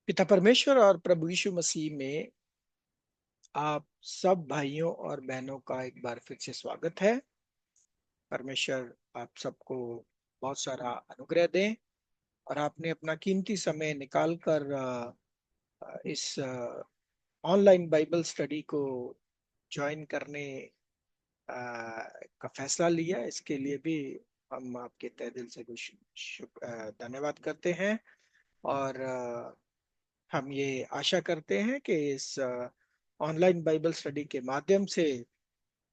पिता परमेश्वर और प्रभु यीशु मसीह में आप सब भाइयों और बहनों का एक बार फिर से स्वागत है। परमेश्वर आप सबको बहुत सारा अनुग्रह दें और आपने अपना कीमती समय निकाल कर इस ऑनलाइन बाइबल स्टडी को ज्वाइन करने का फैसला लिया। इसके लिए भी हम आपके तहे दिल से कुछ धन्यवाद करते हैं और हम ये आशा करते हैं कि इस ऑनलाइन बाइबल स्टडी के माध्यम से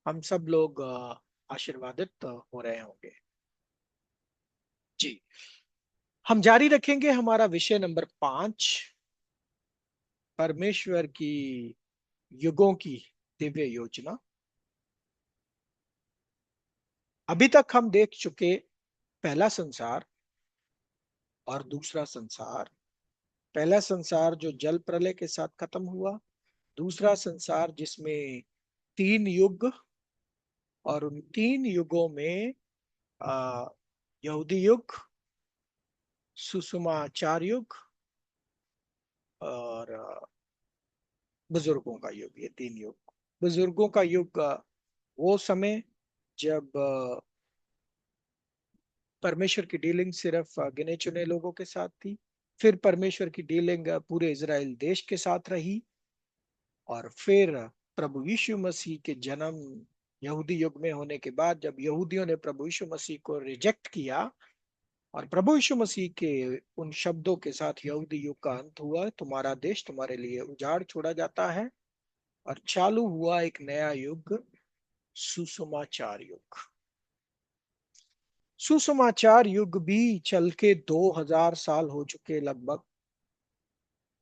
हम सब लोग आशीर्वादित हो रहे होंगे। जी, हम जारी रखेंगे हमारा विषय नंबर 5, परमेश्वर की युगों की दिव्य योजना। अभी तक हम देख चुके पहला संसार और दूसरा संसार। पहला संसार जो जल प्रलय के साथ खत्म हुआ, दूसरा संसार जिसमें 3 युग, और उन 3 युगों में आ, यहूदी युग, सुसमाचार युग और बुजुर्गों का युग, ये 3 युग। बुजुर्गों का युग वो समय जब परमेश्वर की डीलिंग सिर्फ गिने चुने लोगों के साथ थी। फिर परमेश्वर की डीलिंग पूरे इजराइल देश के साथ रही, और फिर प्रभु यीशु मसीह के जन्म यहूदी युग में होने के बाद जब यहूदियों ने प्रभु यीशु मसीह को रिजेक्ट किया और प्रभु यीशु मसीह के उन शब्दों के साथ यहूदी युग का अंत हुआ, तुम्हारा देश तुम्हारे लिए उजाड़ छोड़ा जाता है, और चालू हुआ एक नया युग, सुसमाचार युग। सुसमाचार युग भी चल के 2000 साल हो चुके लगभग,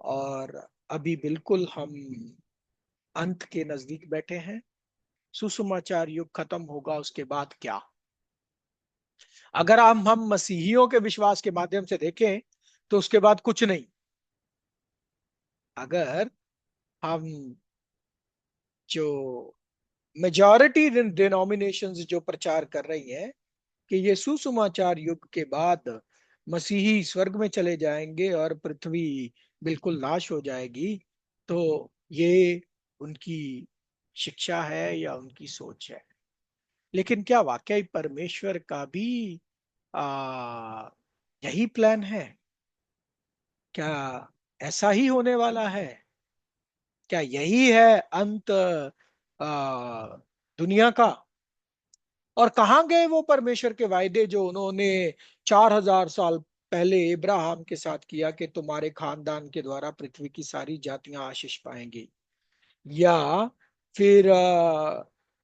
और अभी बिल्कुल हम अंत के नजदीक बैठे हैं। सुसमाचार युग खत्म होगा, उसके बाद क्या? अगर हम मसीहियों के विश्वास के माध्यम से देखें तो उसके बाद कुछ नहीं। अगर हम जो मेजॉरिटी डिनोमिनेशंस जो प्रचार कर रही हैं कि ये सुसमाचार युग के बाद मसीही स्वर्ग में चले जाएंगे और पृथ्वी बिल्कुल नाश हो जाएगी, तो ये उनकी शिक्षा है या उनकी सोच है। लेकिन क्या वाकई परमेश्वर का भी यही प्लान है? क्या ऐसा ही होने वाला है? क्या यही है अंत दुनिया का? और कहाँ गए वो परमेश्वर के वायदे जो उन्होंने 4000 साल पहले इब्राहिम के साथ किया कि तुम्हारे खानदान के द्वारा पृथ्वी की सारी जातियां आशीष पाएंगी? या फिर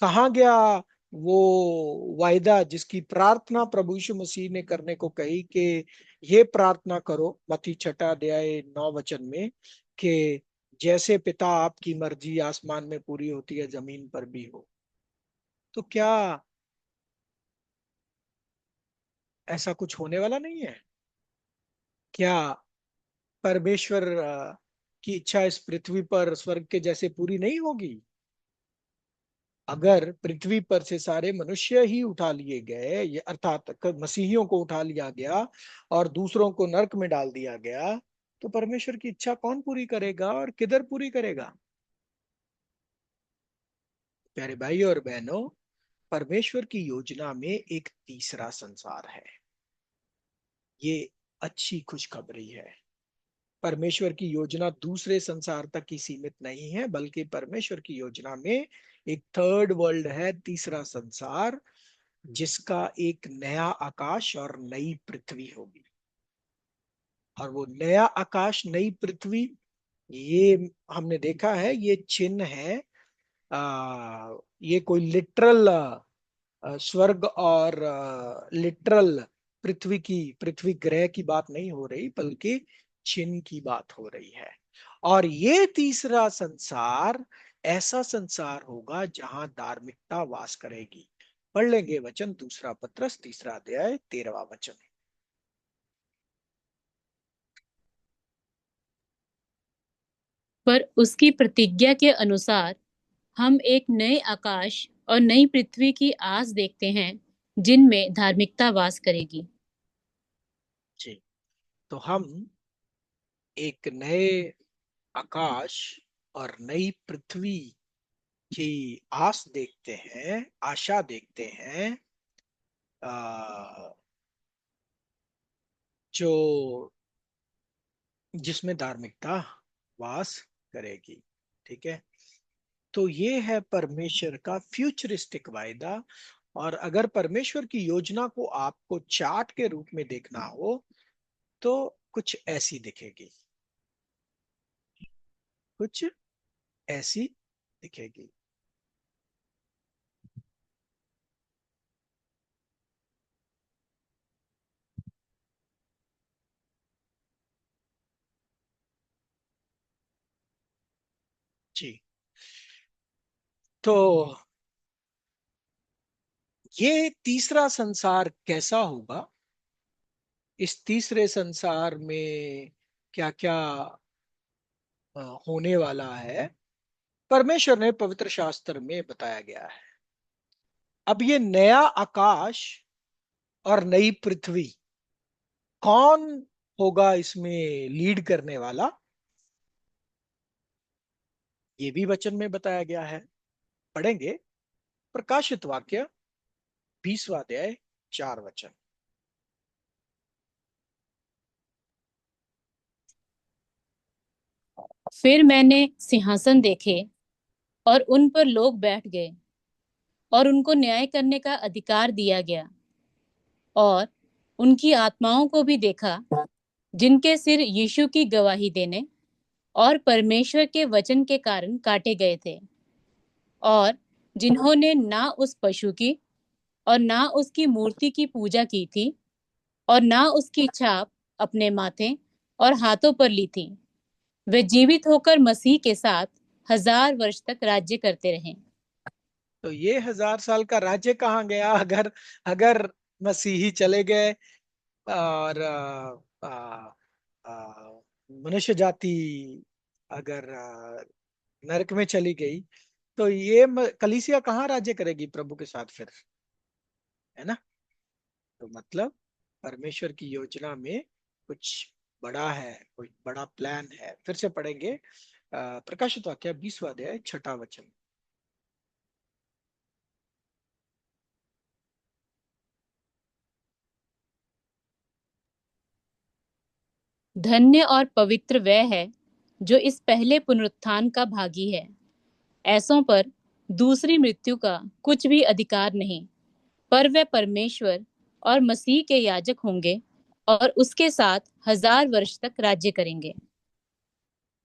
कहाँ गया वो वायदा जिसकी प्रार्थना प्रभु यीशु मसीह ने करने को कही कि ये प्रार्थना करो मत्ती 6 अध्याय 9 वचन में कि जैसे पिता आपकी मर्जी आसमान में पूरी होती है जमीन पर भी हो? तो क्या ऐसा कुछ होने वाला नहीं है? क्या परमेश्वर की इच्छा इस पृथ्वी पर स्वर्ग के जैसे पूरी नहीं होगी? अगर पृथ्वी पर से सारे मनुष्य ही उठा लिए गए, ये अर्थात मसीहियों को उठा लिया गया और दूसरों को नरक में डाल दिया गया, तो परमेश्वर की इच्छा कौन पूरी करेगा और किधर पूरी करेगा? प्यारे भाई और बहनों, परमेश्वर की योजना में एक तीसरा संसार है। ये अच्छी खुशखबरी है। परमेश्वर की योजना दूसरे संसार तक ही सीमित नहीं है, बल्कि परमेश्वर की योजना में एक थर्ड वर्ल्ड है, तीसरा संसार, जिसका एक नया आकाश और नई पृथ्वी होगी। और वो नया आकाश नई पृथ्वी, ये हमने देखा है, ये चिन्ह है। ये कोई लिटरल स्वर्ग और लिटरल पृथ्वी ग्रह की बात नहीं हो रही, बल्कि चिन्ह की बात हो रही है। और ये तीसरा संसार ऐसा संसार होगा जहां धार्मिकता वास करेगी। पढ़ लेंगे वचन, 2 पत्रस 3 अध्याय 13 वचन। पर उसकी प्रतिज्ञा के अनुसार हम एक नए आकाश और नई पृथ्वी की आस देखते हैं जिनमें धार्मिकता वास करेगी। जी, तो हम एक नए आकाश और नई पृथ्वी की आस देखते हैं, आशा देखते हैं, आ, जो जिसमें धार्मिकता वास करेगी। ठीक है, तो ये है परमेश्वर का फ्यूचरिस्टिक वायदा। और अगर परमेश्वर की योजना को आपको चार्ट के रूप में देखना हो तो कुछ ऐसी दिखेगी, कुछ ऐसी दिखेगी। जी, तो ये तीसरा संसार कैसा होगा, इस तीसरे संसार में क्या क्या होने वाला है, परमेश्वर ने पवित्र शास्त्र में बताया गया है। अब ये नया आकाश और नई पृथ्वी, कौन होगा इसमें लीड करने वाला, ये भी वचन में बताया गया है। पढ़ेंगे प्रकाशित वाक्य 20वां अध्याय 4 वचन। फिर मैंने सिंहासन देखे और उन पर लोग बैठ गए और उनको न्याय करने का अधिकार दिया गया, और उनकी आत्माओं को भी देखा जिनके सिर यीशु की गवाही देने और परमेश्वर के वचन के कारण काटे गए थे, और जिन्होंने ना उस पशु की और ना उसकी मूर्ति की पूजा की थी और ना उसकी छाप अपने माथे और हाथों पर ली थी। वे जीवित होकर मसीह के साथ 1000 वर्ष तक राज्य करते रहे। तो ये 1000 साल का राज्य कहाँ गया, अगर अगर मसीही चले गए और मनुष्य जाति अगर नरक में चली गई, तो ये कलीसिया कहाँ राज्य करेगी प्रभु के साथ फिर, है ना। तो मतलब परमेश्वर की योजना में कुछ बड़ा है, कोई बड़ा प्लान है। फिर से पढ़ेंगे प्रकाशित वाक्य 20वां अध्याय 6वां वचन। धन्य और पवित्र वह है जो इस पहले पुनरुत्थान का भागी है। ऐसों पर दूसरी मृत्यु का कुछ भी अधिकार नहीं, पर वे परमेश्वर और मसीह के याजक होंगे और उसके साथ 1000 वर्ष तक राज्य करेंगे।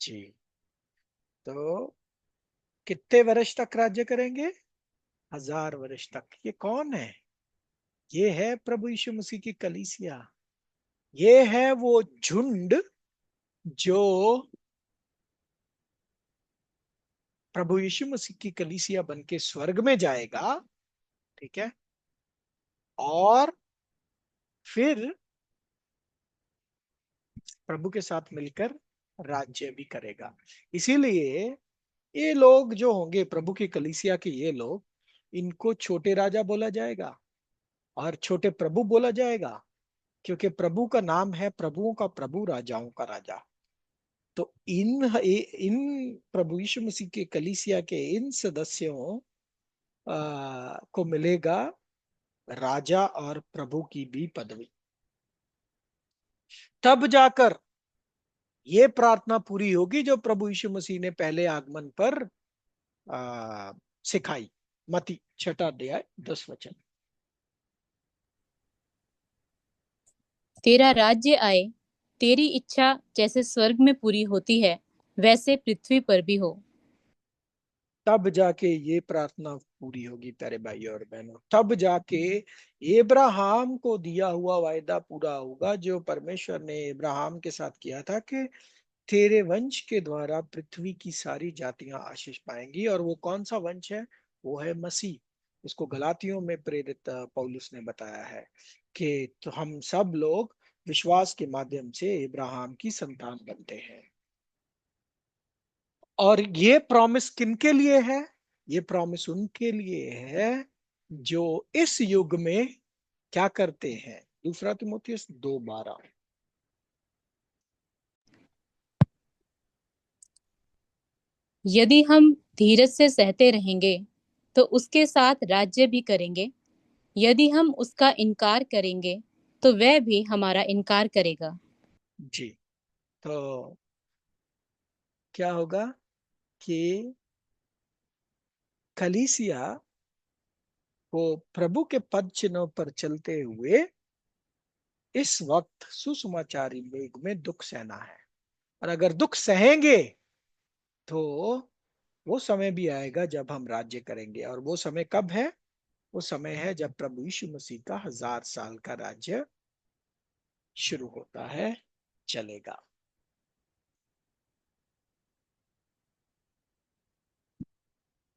जी, तो कितने वर्ष तक राज्य करेंगे, 1000 वर्ष तक। ये कौन है, ये है प्रभु यीशु मसीह की कलीसिया। ये है वो झुंड जो प्रभु यीशु मसीह की कलीसिया बन के स्वर्ग में जाएगा। ठीक है, और फिर प्रभु के साथ मिलकर राज्य भी करेगा। इसीलिए ये लोग जो होंगे प्रभु की कलीसिया के, ये लोग, इनको छोटे राजा बोला जाएगा और छोटे प्रभु बोला जाएगा, क्योंकि प्रभु का नाम है प्रभुओं का प्रभु, राजाओं का राजा। तो इन प्रभु यीशु मसीह के कलीसिया के इन सदस्यों को मिलेगा राजा और प्रभु की भी पदवी। तब जाकर ये प्रार्थना पूरी होगी जो प्रभु यीशु मसीह ने पहले आगमन पर आ, सिखाई। मती 6 अध्याय 10 वचन। तेरा राज्य आए, तेरी इच्छा जैसे स्वर्ग में पूरी होती है वैसे पृथ्वी पर भी हो। तब जाके ये प्रार्थना पूरी होगी प्यारे भाई और बहनों, तब जाके इब्राहिम को दिया हुआ वायदा पूरा होगा जो परमेश्वर ने इब्राहिम के साथ किया था कि तेरे वंश के द्वारा पृथ्वी की सारी जातियां आशीष पाएंगी। और वो कौन सा वंश है, वो है मसीह। इसको गलातियों में प्रेरित पौलुस ने बताया है कि तो हम सब लोग विश्वास के माध्यम से इब्राहिम की संतान बनते हैं। और ये प्रॉमिस किनके लिए है, ये प्रॉमिस उनके लिए है जो इस युग में क्या करते हैं। 2 तीमुथियुस 2:12। यदि हम धीरज से सहते रहेंगे तो उसके साथ राज्य भी करेंगे। यदि हम उसका इनकार करेंगे तो वह भी हमारा इनकार करेगा। जी। तो क्या होगा कि कलीसिया को प्रभु के पद चिन्हों पर चलते हुए इस वक्त सुसमाचारी युग में दुख सहना है। और अगर दुख सहेंगे तो वो समय भी आएगा जब हम राज्य करेंगे। और वो समय कब है? वो समय है जब प्रभु यीशु मसीह का 1000 साल का राज्य शुरू होता है, चलेगा।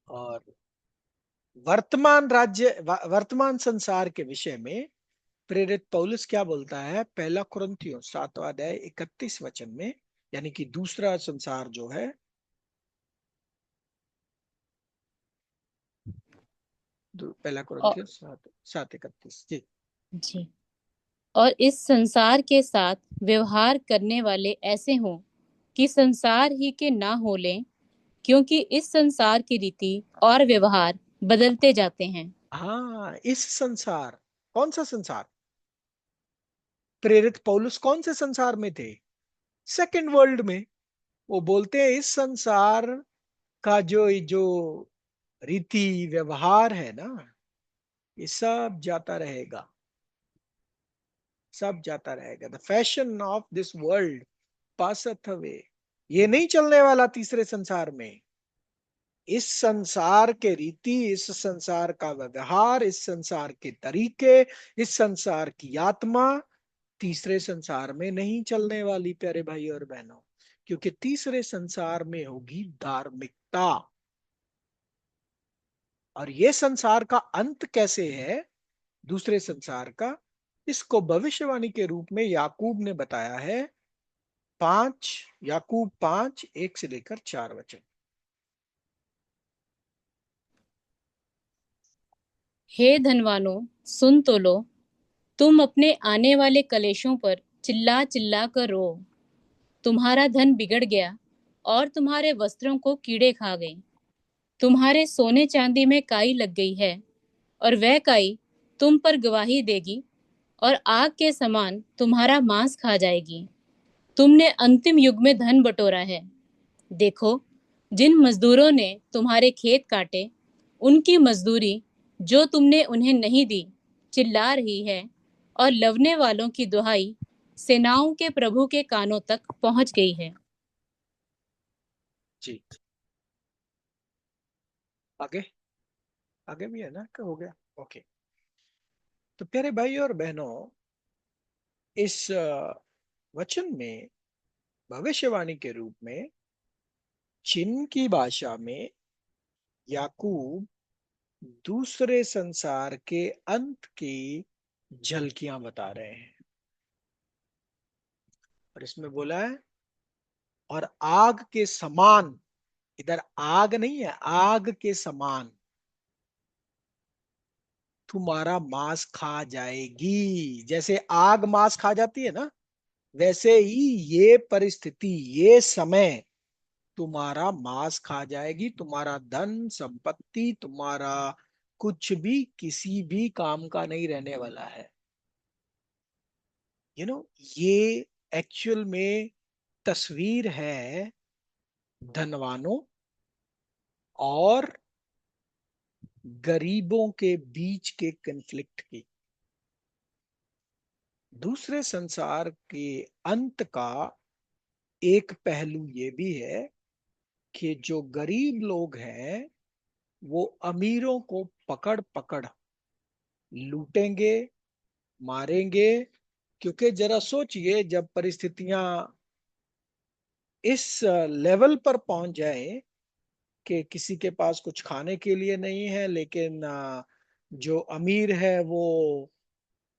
और वर्तमान संसार के विषय में प्रेरित पौलुस क्या बोलता है? पहला कुरिन्थियों 7वां अध्याय 31 वचन में, यानी कि दूसरा संसार जो है, पहला और कुरिन्थियों 7:31 जी। जी, और इस संसार के साथ व्यवहार करने वाले ऐसे हों कि संसार ही के ना हो लें, क्योंकि इस संसार की रीति और व्यवहार बदलते जाते हैं। हाँ, इस संसार, कौन सा संसार? प्रेरित पौलुस कौन से संसार में थे? सेकंड वर्ल्ड में। वो बोलते हैं इस संसार का जो जो रीति व्यवहार है ना, ये सब जाता रहेगा, सब जाता रहेगा। The fashion of this world passeth away. ये नहीं चलने वाला तीसरे संसार में। इस संसार के रीति, इस संसार का व्यवहार, इस संसार के तरीके, इस संसार की आत्मा तीसरे संसार में नहीं चलने वाली, प्यारे भाई और बहनों। क्योंकि तीसरे संसार में होगी धार्मिकता। और ये संसार का अंत कैसे है, दूसरे संसार का, इसको भविष्यवाणी के रूप में याकूब ने बताया है। 5 याकूब 5:1 से लेकर 4 वचन। हे धनवानों, सुन तो लो, तुम अपने आने वाले कलेशों पर चिल्ला चिल्ला कर रो। तुम्हारा धन बिगड़ गया और तुम्हारे वस्त्रों को कीड़े खा गए। तुम्हारे सोने चांदी में काई लग गई है, और वह काई तुम पर गवाही देगी और आग के समान तुम्हारा मांस खा जाएगी। तुमने अंतिम युग में धन बटोरा है। देखो, जिन मजदूरों ने तुम्हारे खेत काटे, उनकी मजदूरी जो तुमने उन्हें नहीं दी चिल्ला रही है, और लवने वालों की दुहाई सेनाओं के प्रभु के कानों तक पहुंच गई है। जी। आगे, आगे भी है ना, क्या हो गया? ओके। तो प्यारे भाई और बहनों, इस वचन में भविष्यवाणी के रूप में चिन्ह की भाषा में याकूब दूसरे संसार के अंत की झलकियां बता रहे हैं। और इसमें बोला है, और आग के समान, इधर आग नहीं है, आग के समान तुम्हारा मांस खा जाएगी। जैसे आग मांस खा जाती है ना, वैसे ही ये परिस्थिति, ये समय तुम्हारा मांस खा जाएगी। तुम्हारा धन संपत्ति, तुम्हारा कुछ भी किसी भी काम का नहीं रहने वाला है। यू नो, ये एक्चुअल में तस्वीर है धनवानों और गरीबों के बीच के कन्फ्लिक्ट की। दूसरे संसार के अंत का एक पहलू ये भी है कि जो गरीब लोग हैं वो अमीरों को पकड़ पकड़ लूटेंगे, मारेंगे। क्योंकि जरा सोचिए, जब परिस्थितियां इस लेवल पर पहुंच जाए कि किसी के पास कुछ खाने के लिए नहीं है, लेकिन जो अमीर है वो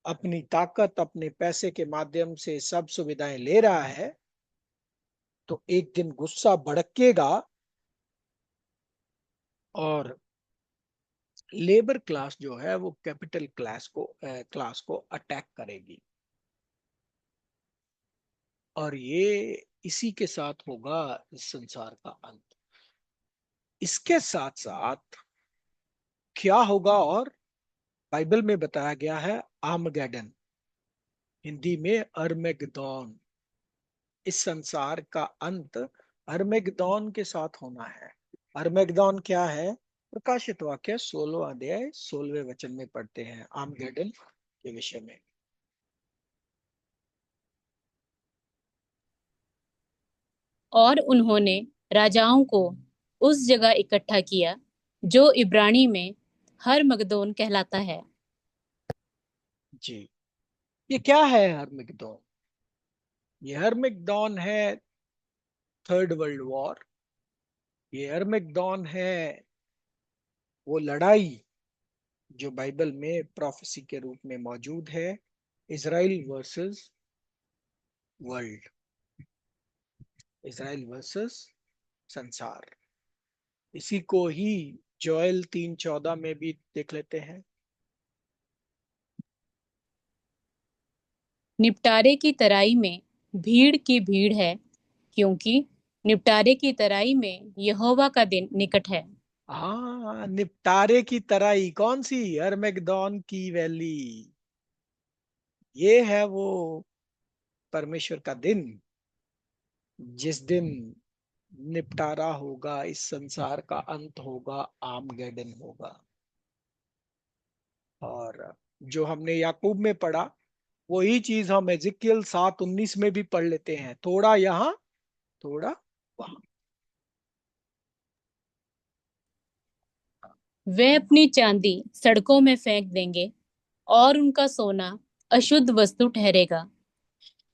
अपनी ताकत, अपने पैसे के माध्यम से सब सुविधाएं ले रहा है, तो एक दिन गुस्सा भड़केगा और लेबर क्लास जो है वो कैपिटल क्लास को अटैक करेगी। और ये इसी के साथ होगा इस संसार का अंत। इसके साथ साथ क्या होगा और बाइबल में बताया गया है आर्मगेडन, हिंदी में अर्मेगदौन। इस संसार का अंत अर्मेगदौन के साथ होना है। अर्मेगदौन क्या है? प्रकाशित वाक्य 16 अध्याय 16वें वचन में पढ़ते हैं आर्मगेडन के विषय में। और उन्होंने राजाओं को उस जगह इकट्ठा किया जो इब्रानी में हर मगदोन कहलाता है। जी, ये क्या है हर्मिगदोन? ये हर्मिगदोन है थर्ड वर्ल्ड वॉर। ये हर्मिगदोन है वो लड़ाई जो बाइबल में प्रोफेसी के रूप में मौजूद है, Israel versus world, Israel versus संसार। इसी को ही जोएल 3:14 में भी देख लेते हैं। निपटारे की तराई में भीड़ की भीड़ है, क्योंकि निपटारे की तराई में यहोवा का दिन निकट है। हाँ, निपटारे की तराई कौन सी? हर्मेगदोन की वैली। ये है वो परमेश्वर का दिन, जिस दिन निपटारा होगा, इस संसार का अंत होगा, आर्मगेडन होगा। और जो हमने याकूब में पढ़ा वही चीज हम एजिकियल 7:19 में भी पढ़ लेते हैं, थोड़ा यहाँ थोड़ा वहां। वे अपनी चांदी सड़कों में फेंक देंगे और उनका सोना अशुद्ध वस्तु ठहरेगा।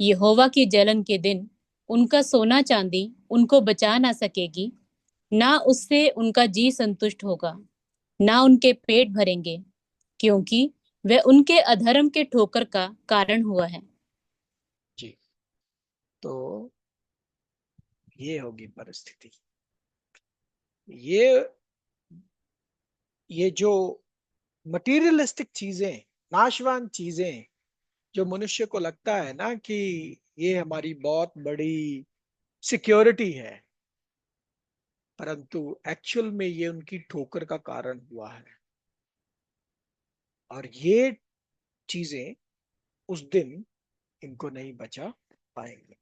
यहोवा की जलन के दिन उनका सोना चांदी उनको बचा ना सकेगी, ना उससे उनका जी संतुष्ट होगा, ना उनके पेट भरेंगे, क्योंकि वह उनके अधर्म के ठोकर का कारण हुआ है। जी, तो ये होगी परिस्थिति। ये ये जो मटीरियलिस्टिक चीजें, नाशवान चीजें, जो मनुष्य को लगता है ना कि ये हमारी बहुत बड़ी सिक्योरिटी है, परंतु एक्चुअल में ये उनकी ठोकर का कारण हुआ है। और ये चीजें उस दिन इनको नहीं बचा पाएंगे।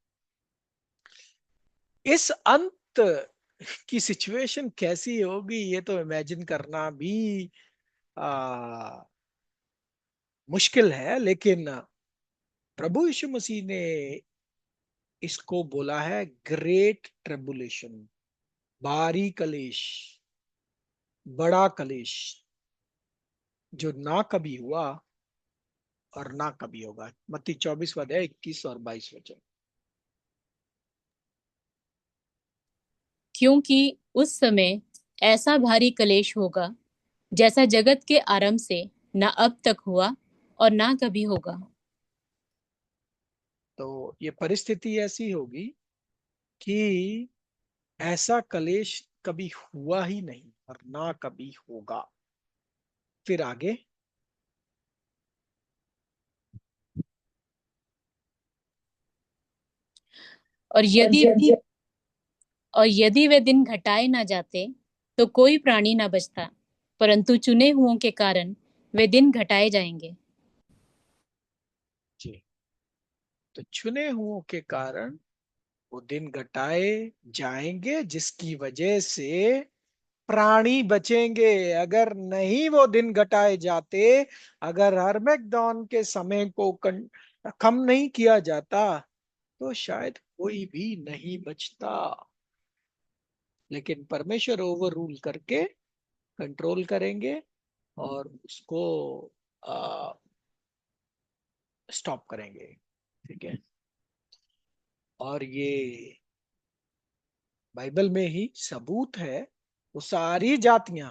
इस अंत की सिचुएशन कैसी होगी ये तो इमेजिन करना भी आ, मुश्किल है, लेकिन प्रभु यीशु मसीह ने इसको बोला है ग्रेट ट्रिबुलेशन, भारी कलेश, बड़ा कलेश, जो ना कभी हुआ और ना कभी होगा। मत्ती 24 अध्याय 21 और 22 वचन। क्योंकि उस समय ऐसा भारी कलेश होगा जैसा जगत के आरंभ से ना अब तक हुआ और ना कभी होगा। तो ये परिस्थिति ऐसी होगी कि ऐसा कलेश कभी हुआ ही नहीं और ना कभी होगा। फिर आगे। और यदि वे दिन घटाए ना जाते तो कोई प्राणी ना बचता, परंतु चुने हुओं के कारण वे दिन घटाए जाएंगे। जी, तो चुने हुओं के कारण वो दिन घटाए जाएंगे, जिसकी वजह से प्राणी बचेंगे। अगर नहीं वो दिन घटाए जाते, अगर हरमेगदौन के समय को कम नहीं किया जाता, तो शायद कोई भी नहीं बचता। लेकिन परमेश्वर ओवर रूल करके कंट्रोल करेंगे और उसको स्टॉप करेंगे। ठीक है। और ये बाइबल में ही सबूत है, वो सारी जातियां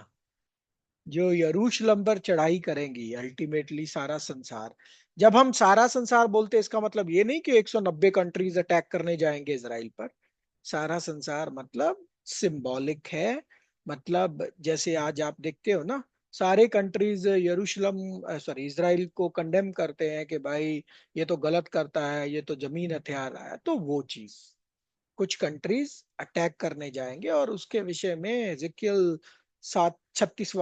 जो यरूशलेम पर चढ़ाई करेंगी, अल्टीमेटली सारा संसार। जब हम सारा संसार बोलते हैं, इसका मतलब ये नहीं कि 190 कंट्रीज अटैक करने जाएंगे इसराइल पर। सारा संसार मतलब सिंबॉलिक है। मतलब जैसे आज आप देखते हो ना, सारे कंट्रीज यरूशलेम सॉरी इसराइल को कंडेम करते हैं कि भाई ये तो गलत करता है, ये तो जमीन हथियार है, तो वो चीज। कुछ कंट्रीज अटैक करने जाएंगे, और उसके विषय में एजेकियल 37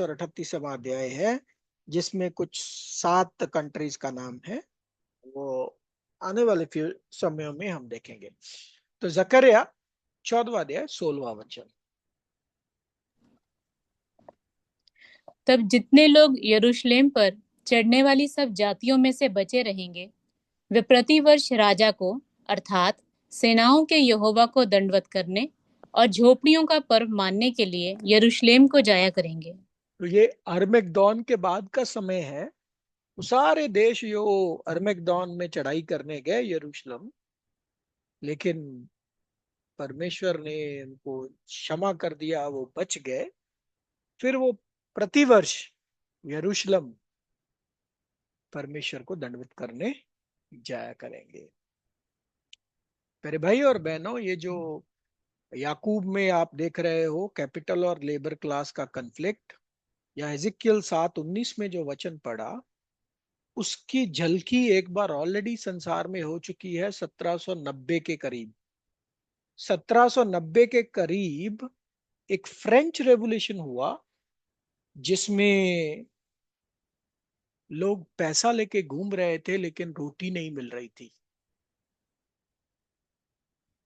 और 38वां अध्याय है, जिसमें कुछ 7 कंट्रीज का नाम है। वो आने वाले फ्यू समयों में हम देखेंगे। तो जकरिया 14वां अध्याय 16वां वचन। तब जितने लोग यरूशलेम पर चढ़ने वाली सब जातियों में से बचे रहेंगे, वे प्रतिवर्ष राजा को अर्थात सेनाओं के यहोवा को दंडवत करने और झोपड़ियों का पर्व मानने के लिए यरूशलेम को जाया करेंगे। तो ये अरमेगदोन के बाद का समय है। वो सारे देश जो अरमेगदोन में चढ़ाई करने गए यरूशलेम, लेकिन परमेश्वर ने उनको क्षमा कर दिया, वो बच गए। फिर वो प्रतिवर्ष यरूशलेम परमेश्वर को दंडवत करने जाया करेंगे। मेरे भाई और बहनों, ये जो याकूब में आप देख रहे हो कैपिटल और लेबर क्लास का कन्फ्लिक्ट, या एजिकियल 7:19 में जो वचन पढ़ा, उसकी झलकी एक बार ऑलरेडी संसार में हो चुकी है 1790 के करीब। 1790 के करीब एक फ्रेंच रेवोल्यूशन हुआ, जिसमें लोग पैसा लेके घूम रहे थे लेकिन रोटी नहीं मिल रही थी।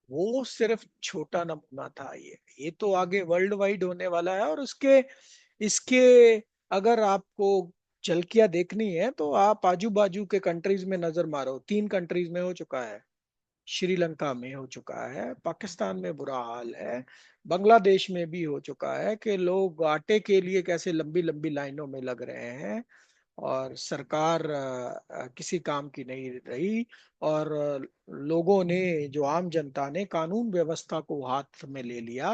वो सिर्फ छोटा नमूना था। ये तो आगे वर्ल्ड वाइड होने वाला है। और उसके इसके अगर आपको झलकियां देखनी है तो आप आजू बाजू के कंट्रीज में नजर मारो। 3 कंट्रीज में हो चुका है, श्रीलंका में हो चुका है, पाकिस्तान में बुरा हाल है, बांग्लादेश में भी हो चुका है कि लोग आटे के लिए कैसे लंबी लंबी लाइनों में लग रहे हैं, और सरकार किसी काम की नहीं रही। और लोगों ने, जो आम जनता ने कानून व्यवस्था को हाथ में ले लिया।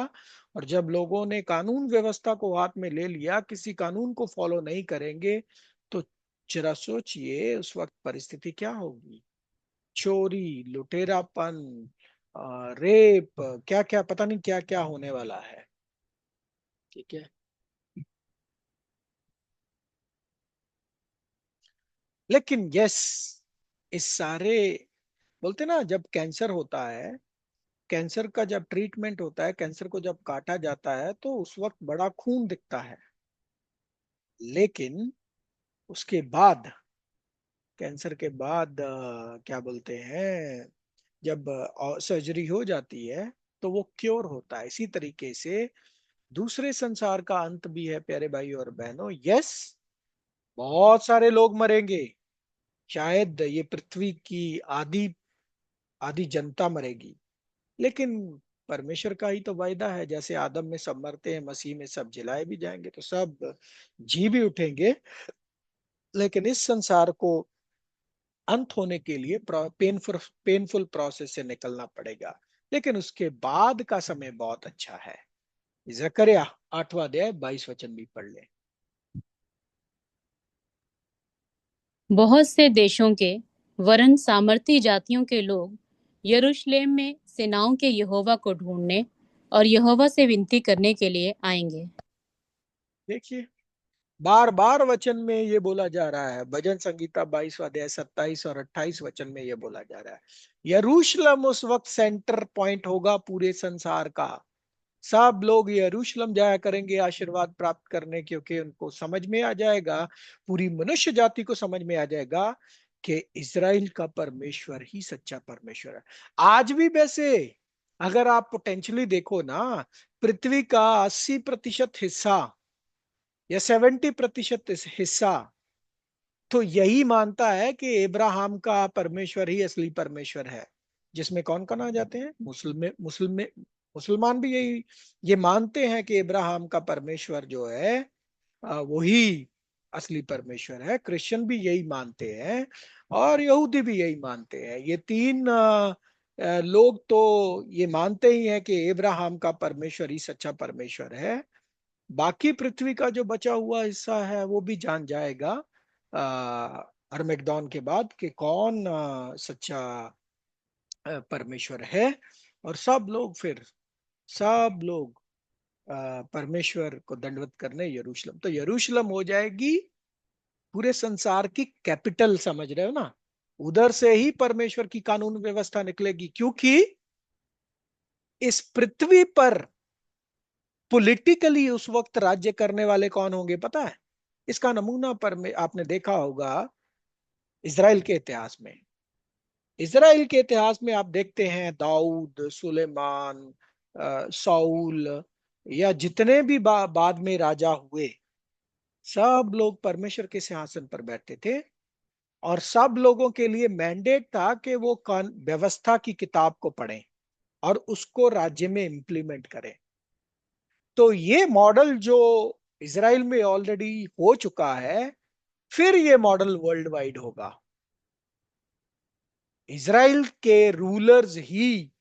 और जब लोगों ने कानून व्यवस्था को हाथ में ले लिया, किसी कानून को फॉलो नहीं करेंगे, तो जरा सोचिए उस वक्त परिस्थिति क्या होगी। चोरी, लुटेरापन, रेप, क्या क्या पता नहीं क्या क्या होने वाला है। ठीक है। लेकिन यस, इस सारे, बोलते ना, जब कैंसर होता है, कैंसर का जब ट्रीटमेंट होता है, कैंसर को जब काटा जाता है, तो उस वक्त बड़ा खून दिखता है। लेकिन उसके बाद, कैंसर के बाद क्या बोलते हैं, जब सर्जरी हो जाती है, तो वो क्योर होता है। इसी तरीके से दूसरे संसार का अंत भी है प्यारे भाई और बहनों। यस, बहुत सारे लोग मरेंगे। शायद ये पृथ्वी की आधी आधी जनता मरेगी। लेकिन परमेश्वर का ही तो वायदा है, जैसे आदम में सब मरते हैं, मसीह में सब जिलाए भी जाएंगे, तो सब जी भी उठेंगे। लेकिन इस संसार को अंत होने के लिए पेनफुल प्रोसेस से निकलना पड़ेगा। लेकिन उसके बाद का समय बहुत अच्छा है। जकरिया 8वां अध्याय 22 वचन भी पढ़ ले। बहुत से देशों के वरन सामर्थी जातियों के लोग यरूशलेम में सेनाओं के यहोवा को ढूंढने और यहोवा से विनती करने के लिए आएंगे। देखिए, बार बार वचन में ये बोला जा रहा है। भजन संगीता 22वां अध्याय 27 और 28 वचन में ये बोला जा रहा है, यरूशलेम उस वक्त सेंटर पॉइंट होगा पूरे संसार का। सब लोग यरूशलेम जाया करेंगे आशीर्वाद प्राप्त करने, क्योंकि उनको समझ में आ जाएगा, पूरी मनुष्य जाति को समझ में आ जाएगा कि इज़राइल का परमेश्वर ही सच्चा परमेश्वर है। आज भी वैसे अगर आप पोटेंशियली देखो ना, पृथ्वी का 80% हिस्सा या 70% हिस्सा तो यही मानता है कि इब्राहिम का परमेश्वर ही असली परमेश्वर है। जिसमें कौन कौन आ जाते हैं? मुसलमान भी यही ये मानते हैं कि इब्राहिम का परमेश्वर जो है वही असली परमेश्वर है। क्रिश्चियन भी यही मानते हैं, और यहूदी भी यही मानते हैं। ये 3 लोग तो ये मानते ही हैं कि इब्राहिम का परमेश्वर ही सच्चा परमेश्वर है। बाकी पृथ्वी का जो बचा हुआ हिस्सा है वो भी जान जाएगा अरमेगदोन के बाद कि कौन सच्चा परमेश्वर है। और सब लोग परमेश्वर को दंडवत करने यरूशलेम, तो यरूशलेम हो जाएगी पूरे संसार की कैपिटल, समझ रहे हो ना। उधर से ही परमेश्वर की कानून व्यवस्था निकलेगी, क्योंकि इस पृथ्वी पर पॉलिटिकली उस वक्त राज्य करने वाले कौन होंगे पता है? इसका नमूना पर में आपने देखा होगा इजराइल के इतिहास में। इजराइल के इतिहास में आप देखते हैं दाऊद, सुलेमान, साउल, या जितने भी बाद में राजा हुए, सब लोग परमेश्वर के सिंहासन पर बैठे थे, और सब लोगों के लिए मैंडेट था कि वो व्यवस्था की किताब को पढ़ें और उसको राज्य में इंप्लीमेंट करें। तो ये मॉडल जो इजराइल में ऑलरेडी हो चुका है, फिर ये मॉडल वर्ल्ड वाइड होगा। इजराइल के रूलर्स ही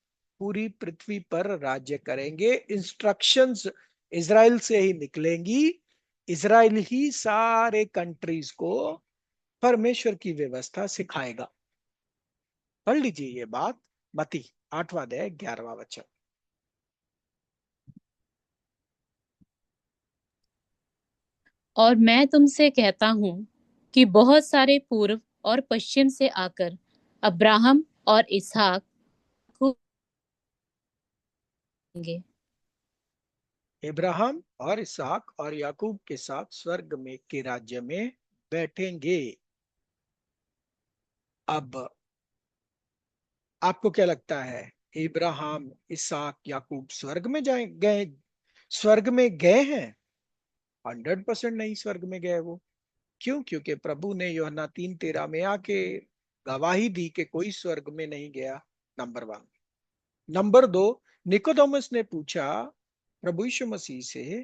पूरी पृथ्वी पर राज्य करेंगे, इंस्ट्रक्शंस इजराइल से ही निकलेंगी, इजराइल ही सारे कंट्रीज को परमेश्वर की व्यवस्था सिखाएगा। पढ़ लीजिए ये बात, मती 8वां अध्याय 11वां वचन। और मैं तुमसे कहता हूँ कि बहुत सारे पूर्व और पश्चिम से आकर अब्राहम और इसहाक को देंगे। इब्राहिम और इसहाक और याकूब के साथ स्वर्ग में के राज्य में बैठेंगे। अब आपको क्या लगता है, इब्राहिम, इसहाक, याकूब स्वर्ग में जाए गए, स्वर्ग में गए हैं? 100% नहीं स्वर्ग में गए वो। क्यों? क्योंकि प्रभु ने यूहन्ना 3:13 में आके गवाही दी कि कोई स्वर्ग में नहीं गया। नंबर 1। नंबर 2, निकोदेमुस ने पूछा प्रभु यीशु मसीह से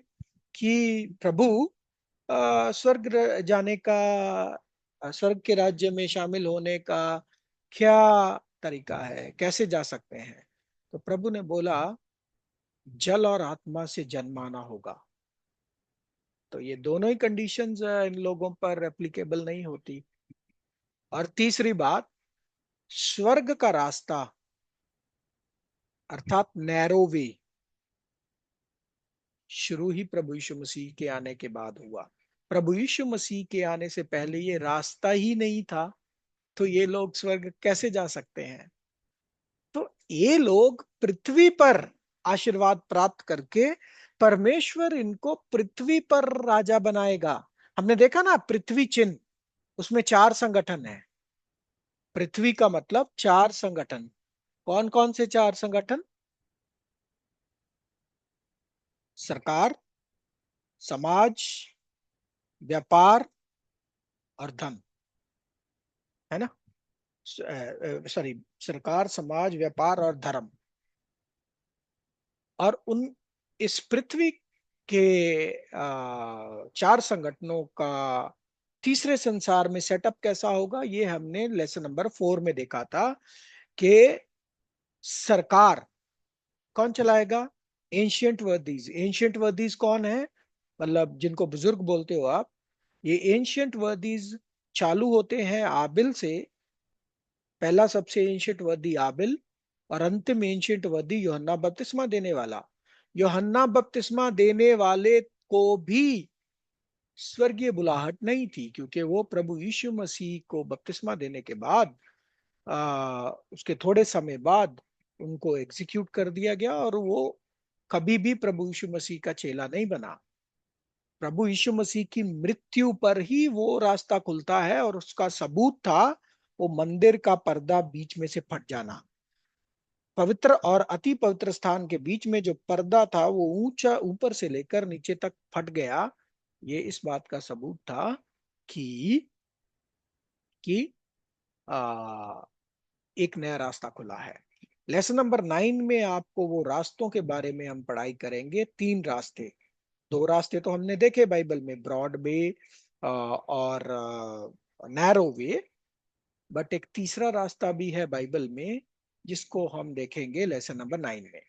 कि प्रभु, स्वर्ग जाने का, स्वर्ग के राज्य में शामिल होने का क्या तरीका है, कैसे जा सकते हैं? तो प्रभु ने बोला जल और आत्मा से जन्माना होगा। तो ये दोनों ही कंडीशंस इन लोगों पर एप्लीकेबल नहीं होती। और तीसरी बात, स्वर्ग का रास्ता अर्थात नैरो वे शुरू ही प्रभु यीशु मसीह के आने के बाद हुआ। प्रभु यीशु मसीह के आने से पहले ये रास्ता ही नहीं था, तो ये लोग स्वर्ग कैसे जा सकते हैं? तो ये लोग पृथ्वी पर आशीर्वाद प्राप्त करके परमेश्वर इनको पृथ्वी पर राजा बनाएगा। हमने देखा ना पृथ्वी चिन्ह, उसमें 4 संगठन है। पृथ्वी का मतलब 4 संगठन। कौन कौन से 4 संगठन? सरकार, समाज, व्यापार और धन, है ना? सॉरी, सरकार, समाज, व्यापार और धर्म। और उन इस पृथ्वी के 4 संगठनों का तीसरे संसार में सेटअप कैसा होगा, ये हमने लेसन नंबर 4 में देखा था कि सरकार कौन चलाएगा? एंशियंट वर्दीज। एंशियंट वर्दीज कौन है? मतलब जिनको बुजुर्ग बोलते हो आप। ये एंशियंट वर्दीज चालू होते हैं आबिल से। पहला सबसे एंशियंट वर्दी आबिल, और अंतिम एंशियंट वर्दी यूहन्ना बपतिस्मा देने वाला। यूहन्ना बपतिस्मा देने वाले को भी स्वर्गीय बुलाहट नहीं थी, क्योंकि वो प्रभु यीशु मसीह को बपतिस्मा देने के बाद उसके थोड़े समय बाद उनको एग्जीक्यूट कर दिया गया, और वो कभी भी प्रभु यीशु मसीह का चेला नहीं बना। प्रभु यीशु मसीह की मृत्यु पर ही वो रास्ता खुलता है, और उसका सबूत था वो मंदिर का पर्दा बीच में से फट जाना। पवित्र और अति पवित्र स्थान के बीच में जो पर्दा था वो ऊंचा ऊपर से लेकर नीचे तक फट गया। ये इस बात का सबूत था कि आ, एक नया रास्ता खुला है। लेसन नंबर 9 में आपको वो रास्तों के बारे में हम पढ़ाई करेंगे। 3 रास्ते, 2 रास्ते तो हमने देखे बाइबल में, ब्रॉड वे और नैरो वे, बट एक तीसरा रास्ता भी है बाइबल में जिसको हम देखेंगे लेसन नंबर 9 में।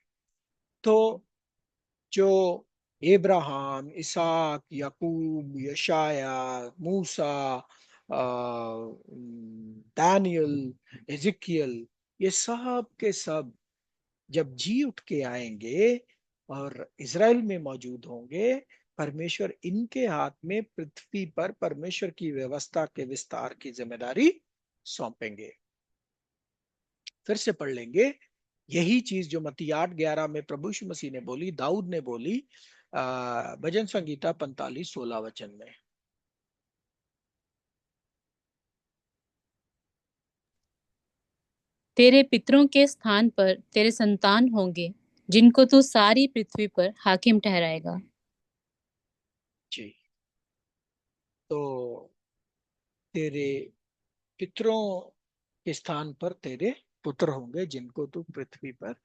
तो जो इब्राहिम, इसहाक, याकूब, यशाया, मूसा, दानियल, एजिकियल, ये सब के सब जब जी उठ के आएंगे और इज़राइल में मौजूद होंगे, परमेश्वर इनके हाथ में पृथ्वी पर परमेश्वर की व्यवस्था के विस्तार की जिम्मेदारी सौंपेंगे। फिर से पढ़ लेंगे। यही चीज जो मत्ती 8:11 में प्रभु यीशु मसीह ने बोली, दाऊद ने बोली भजन संगीता 45:16 में। तेरे पितरों के स्थान पर तेरे संतान होंगे, जिनको तू सारी पृथ्वी पर हाकिम ठहराएगा। जी। तो तेरे पितरों के स्थान पर तेरे पुत्र होंगे, जिनको तू पृथ्वी पर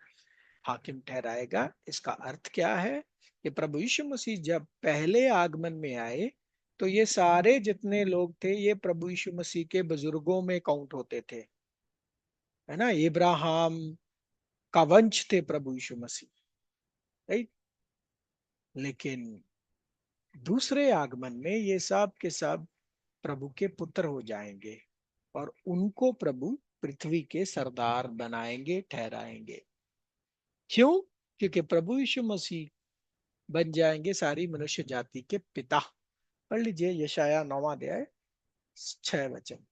हाकिम ठहराएगा। इसका अर्थ क्या है कि प्रभु यीशु मसीह जब पहले आगमन में आए तो ये सारे जितने लोग थे ये प्रभु यीशु मसीह के बुजुर्गों में काउंट होते थे, है ना। इब्राहिम का वंश थे प्रभु यीशु मसीह, राइट। लेकिन दूसरे आगमन में ये सब के सब प्रभु के पुत्र हो जाएंगे और उनको प्रभु पृथ्वी के सरदार बनाएंगे, ठहराएंगे। क्यों? क्योंकि प्रभु यीशु मसीह बन जाएंगे सारी मनुष्य जाति के पिता। पढ़ लीजिए यशाया 9वां अध्याय 6 वचन।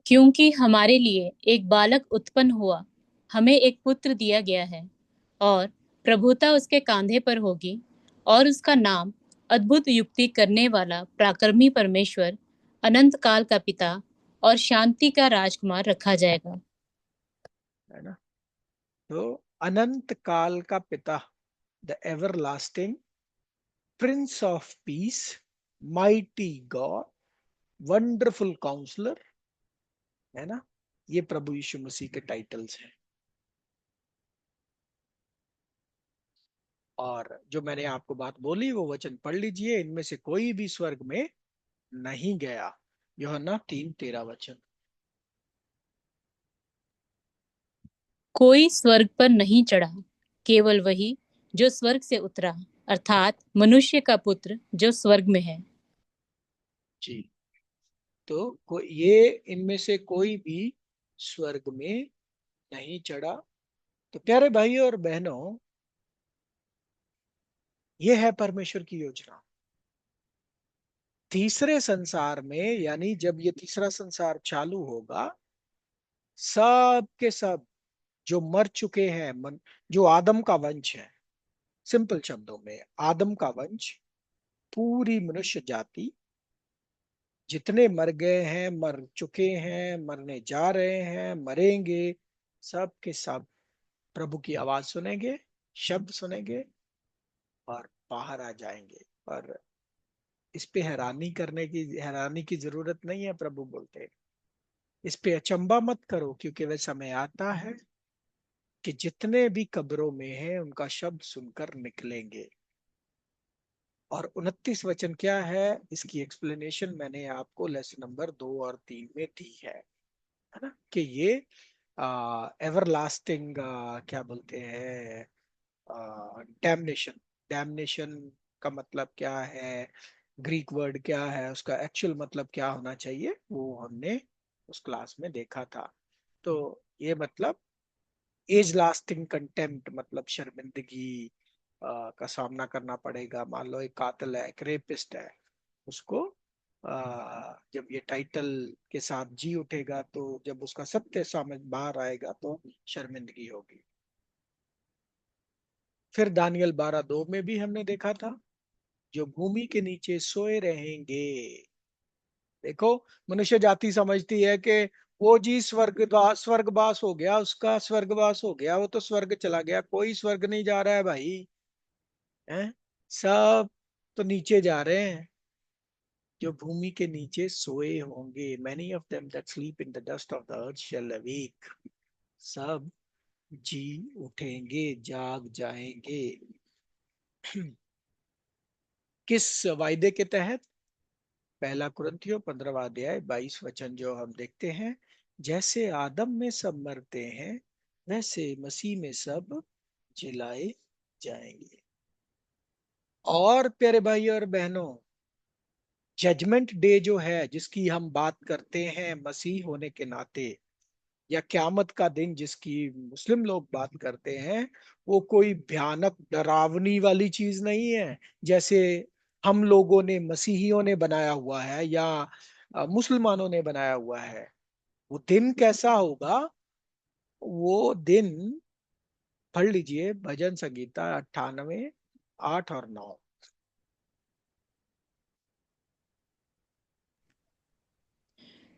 क्योंकि हमारे लिए एक बालक उत्पन्न हुआ, हमें एक पुत्र दिया गया है, और प्रभुता उसके कांधे पर होगी, और उसका नाम अद्भुत युक्ति करने वाला, पराक्रमी परमेश्वर, अनंत काल का पिता और शांति का राजकुमार रखा जाएगा। है ना। तो अनंत काल का पिता, the everlasting prince of peace, mighty God, wonderful counsellor, है ना। ये प्रभु यीशु मसीह के टाइटल्स हैं। और जो मैंने आपको बात बोली वो वचन पढ़ लीजिए। इनमें से कोई भी स्वर्ग में नहीं गया, यूहन्ना 3:13 वचन। कोई स्वर्ग पर नहीं चढ़ा, केवल वही जो स्वर्ग से उतरा, अर्थात मनुष्य का पुत्र जो स्वर्ग में है। जी। तो ये इनमें से कोई भी स्वर्ग में नहीं चढ़ा। तो प्यारे भाइयों और बहनों, ये है परमेश्वर की योजना। तीसरे संसार में, यानी जब ये तीसरा संसार चालू होगा, सब के सब जो मर चुके हैं, जो आदम का वंश है, सिंपल शब्दों में आदम का वंश, पूरी मनुष्य जाति, जितने मर गए हैं, मर चुके हैं, मरने जा रहे हैं, मरेंगे, सब के सब प्रभु की आवाज सुनेंगे, शब्द सुनेंगे और बाहर आ जाएंगे। और इस पे हैरानी की जरूरत नहीं है। प्रभु बोलते हैं इस पे अचंबा मत करो, क्योंकि वह समय आता है कि जितने भी कब्रों में हैं उनका शब्द सुनकर निकलेंगे। और 29 वचन क्या है, इसकी एक्सप्लेनेशन मैंने आपको लेसन नंबर 2 और 3 में दी है ना। कि ये एवरलास्टिंग क्या बोलते हैं, डैमनेशन। डैमनेशन का मतलब क्या है, ग्रीक वर्ड क्या है, उसका एक्चुअल मतलब क्या होना चाहिए, वो हमने उस क्लास में देखा था। तो ये मतलब एज लास्टिंग कंटेम्प्ट, मतलब शर्मिंदगी का सामना करना पड़ेगा। मान लो एक कातिल है, एक रेपिस्ट है, उसको जब ये टाइटल के साथ जी उठेगा, तो जब उसका सत्य सामने बाहर आएगा तो शर्मिंदगी होगी। फिर दानियल 12:2 में भी हमने देखा था, जो भूमि के नीचे सोए रहेंगे। देखो, मनुष्य जाति समझती है कि वो जी स्वर्गवास हो गया, उसका स्वर्गवास हो गया, वो तो स्वर्ग चला गया। कोई स्वर्ग नहीं जा रहा है भाई, हैं। सब तो नीचे जा रहे हैं, जो भूमि के नीचे सोए होंगे। Many of them that sleep in the dust of the earth shall awake. सब जी उठेंगे, जाग जाएंगे। किस वायदे के तहत? 1 कुरिन्थियों 15वां अध्याय 22 वचन जो हम देखते हैं, जैसे आदम में सब मरते हैं, वैसे मसीह में सब जिलाए जाएंगे। और प्यारे भाई और बहनों, जजमेंट डे जो है जिसकी हम बात करते हैं मसीह होने के नाते, या क्यामत का दिन जिसकी मुस्लिम लोग बात करते हैं, वो कोई भयानक डरावनी वाली चीज नहीं है। जैसे हम लोगों ने, मसीहियों ने बनाया हुआ है या मुसलमानों ने बनाया हुआ है। वो दिन कैसा होगा? वो दिन, पढ़ लीजिए भजन संगीता 98, 8 और 9।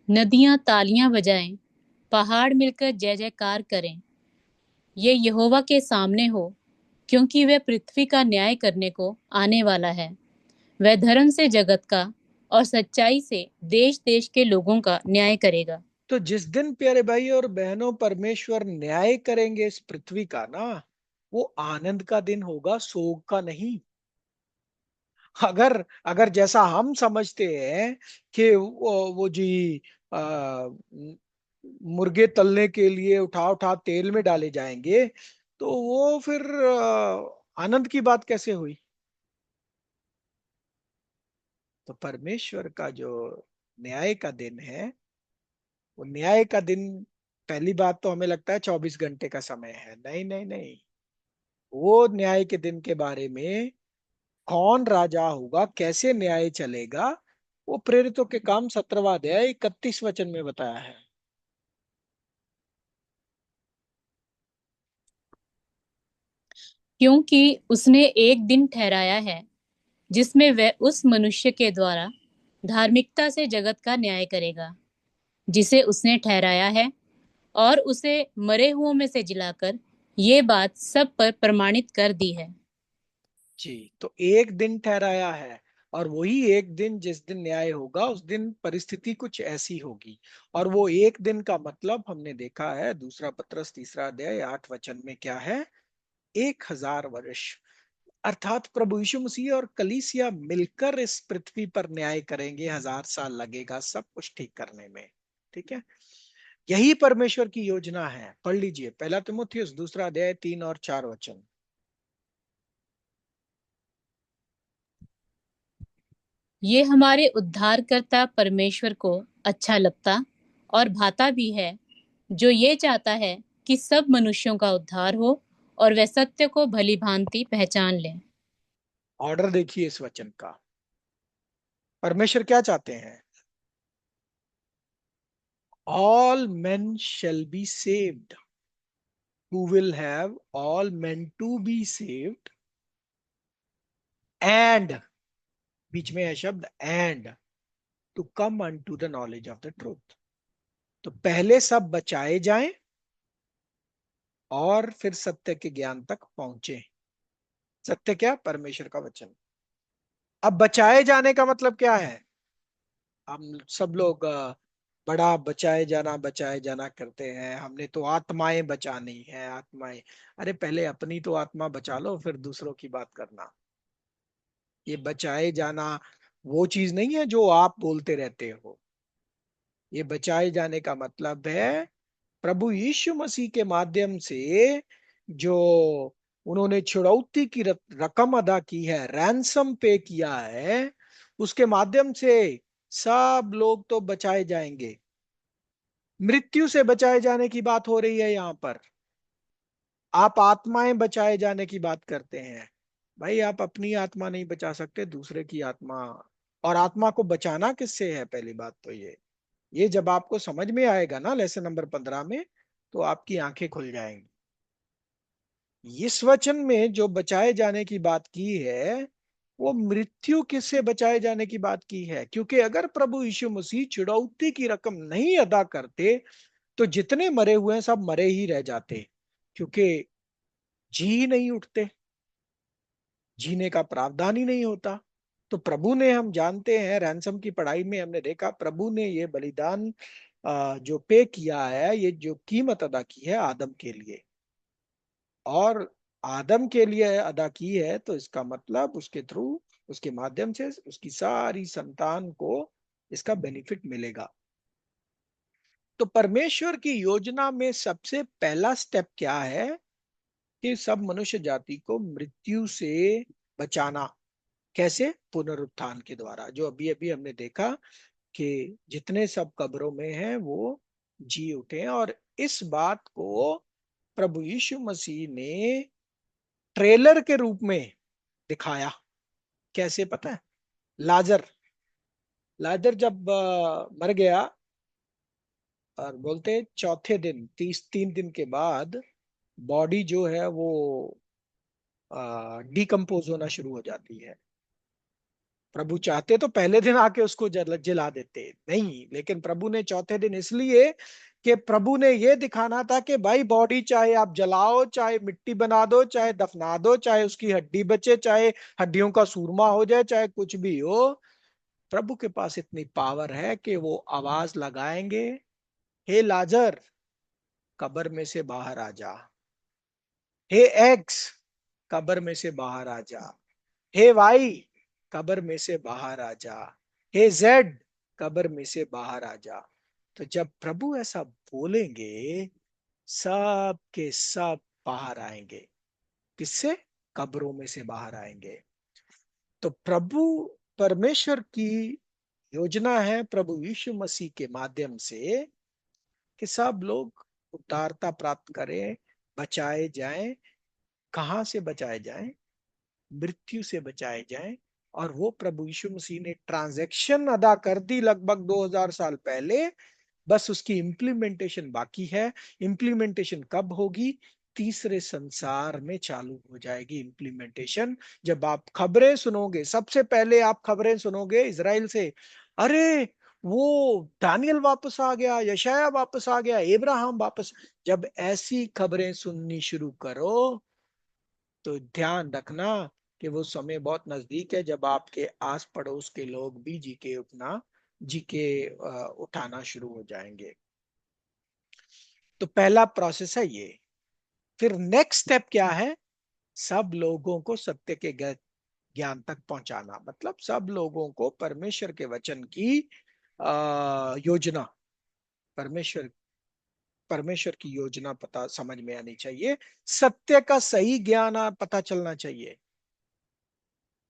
नदियां तालियां बजाएं, पहाड़ मिलकर जय जयकार करें। ये यहोवा के सामने हो, क्योंकि वह पृथ्वी का न्याय करने को आने वाला है। वह धर्म से जगत का और सच्चाई से देश देश के लोगों का न्याय करेगा। तो जिस दिन प्यारे भाई और बहनों परमेश्वर न्याय करेंगे इस पृथ्वी का ना, वो आनंद का दिन होगा, शोक का नहीं। अगर अगर जैसा हम समझते हैं कि वो जी आ, मुर्गे तलने के लिए उठा उठा तेल में डाले जाएंगे, तो वो फिर आनंद की बात कैसे हुई? तो परमेश्वर का जो न्याय का दिन है, वो न्याय का दिन, पहली बात तो हमें लगता है 24 घंटे का समय है। नहीं नहीं नहीं, वो न्याय के दिन के बारे में, कौन राजा होगा, कैसे न्याय चलेगा, वो प्रेरितों के काम 17वां अध्याय 31 वचन में बताया है। क्योंकि उसने एक दिन ठहराया है जिसमें वह उस मनुष्य के द्वारा धार्मिकता से जगत का न्याय करेगा जिसे उसने ठहराया है, और उसे मरे हुओं में से जिलाकर ये बात सब पर प्रमाणित कर दी है। जी, तो एक दिन ठहराया है, और वही एक दिन जिस दिन न्याय होगा, उस दिन परिस्थिति कुछ ऐसी होगी। और वो एक दिन का मतलब हमने देखा है, दूसरा पत्रस 3 अध्याय 8 वचन में क्या है? 1000 वर्ष। अर्थात प्रभु यीशु मसीह और कलीसिया मिलकर इस पृथ्वी पर न्याय करेंगे, 1000 साल लगेगा सब कुछ ठीक करने में। ठीक है, यही परमेश्वर की योजना है। पढ़ लीजिए पहला तीमुथियुस 2 अध्याय 3 और 4 वचन। ये हमारे उद्धारकर्ता परमेश्वर को अच्छा लगता और भाता भी है, जो ये चाहता है कि सब मनुष्यों का उद्धार हो और वे सत्य को भली भांति पहचान लें। ऑर्डर देखिए इस वचन का। परमेश्वर क्या चाहते हैं? All men shall be saved, who will have all men to be saved, and बीच में है शब्द and, to come unto the knowledge of the truth। तो पहले सब बचाए जाएं और फिर सत्य के ज्ञान तक पहुंचे। सत्य क्या? परमेश्वर का वचन। अब बचाए जाने का मतलब क्या है? हम सब लोग बड़ा बचाए जाना करते हैं, हमने तो आत्माएं बचानी है, आत्माएं। अरे पहले अपनी तो आत्मा बचा लो, फिर दूसरों की बात करना। ये बचाए जाना वो चीज नहीं है जो आप बोलते रहते हो। ये बचाए जाने का मतलब है प्रभु यीशु मसीह के माध्यम से जो उन्होंने छुड़ौती की रकम अदा की है, रैंसम पे किया है, उसके माध्यम से सब लोग तो बचाए जाएंगे। मृत्यु से बचाए जाने की बात हो रही है यहाँ पर। आप आत्माएं बचाए जाने की बात करते हैं। भाई आप अपनी आत्मा नहीं बचा सकते, दूसरे की आत्मा। और आत्मा को बचाना किससे है? पहली बात तो ये जब आपको समझ में आएगा ना लेसन नंबर 15 में, तो आपकी आंखें खुल जाएंगी। इस वचन में जो बचाए जाने की बात की है, वो मृत्यु किससे बचाए जाने की बात की है। क्योंकि अगर प्रभु यीशु मसीह छुड़ौती की रकम नहीं अदा करते, तो जितने मरे हुए हैं सब मरे ही रह जाते, क्योंकि जी ही नहीं उठते, जीने का प्रावधान ही नहीं होता। तो प्रभु ने, हम जानते हैं रैंसम की पढ़ाई में हमने देखा, प्रभु ने ये बलिदान जो पे किया है, ये जो कीमत अदा की है आदम के लिए, और आदम के लिए अदा की है, तो इसका मतलब उसके थ्रू, उसके माध्यम से उसकी सारी संतान को इसका बेनिफिट मिलेगा। तो परमेश्वर की योजना में सबसे पहला स्टेप क्या है? कि सब मनुष्य जाति को मृत्यु से बचाना। कैसे? पुनरुत्थान के द्वारा, जो अभी अभी हमने देखा कि जितने सब कब्रों में हैं वो जी उठे हैं। और इस बात को प्रभु यीशु मसीह ने ट्रेलर के रूप में दिखाया। कैसे? पता है? लाजर, लाजर जब मर गया, और बोलते चौथे दिन, 3 दिन के बाद बॉडी जो है वो डिकम्पोज होना शुरू हो जाती है। प्रभु चाहते तो पहले दिन आके उसको जला देते, नहीं, लेकिन प्रभु ने चौथे दिन, इसलिए कि प्रभु ने ये दिखाना था कि भाई बॉडी चाहे आप जलाओ, चाहे मिट्टी बना दो, चाहे दफना दो, चाहे उसकी हड्डी बचे, चाहे हड्डियों का सूरमा हो जाए, चाहे कुछ भी हो, प्रभु के पास इतनी पावर है कि वो आवाज लगाएंगे, हे लाजर कब्र में से बाहर आ जा, हे एक्स कब्र में से बाहर आ जा, हे वाई कब्र में से बाहर आ जा, हे जेड कब्र में से बाहर आ जा। तो जब प्रभु ऐसा बोलेंगे, सब के सब बाहर आएंगे। किससे? कब्रों में से बाहर आएंगे। तो प्रभु परमेश्वर की योजना है, प्रभु यीशु मसीह के माध्यम से, कि सब लोग उदारता प्राप्त करें, बचाए जाएं। कहां से बचाए जाएं? मृत्यु से बचाए जाएं। और वो प्रभु यीशु मसीह ने ट्रांजैक्शन अदा कर दी लगभग 2000 साल पहले, बस उसकी इम्प्लीमेंटेशन बाकी है। इम्प्लीमेंटेशन कब होगी? तीसरे संसार में चालू हो जाएगी इम्प्लीमेंटेशन। जब आप खबरें सुनोगे, सबसे पहले आप खबरें सुनोगे इजराइल से, अरे वो दानियल वापस आ गया, यशाया वापस आ गया, इब्राहिम वापस। जब ऐसी खबरें सुननी शुरू करो तो ध्यान रखना कि वो समय बहुत नजदीक है, जब आपके आस पड़ोस के लोग भी जी के उठाना शुरू हो जाएंगे। तो पहला प्रोसेस है ये। फिर नेक्स्ट स्टेप क्या है? सब लोगों को सत्य के ज्ञान तक पहुंचाना, मतलब सब लोगों को परमेश्वर के वचन की योजना, परमेश्वर परमेश्वर की योजना पता समझ में आनी चाहिए। सत्य का सही ज्ञान पता चलना चाहिए।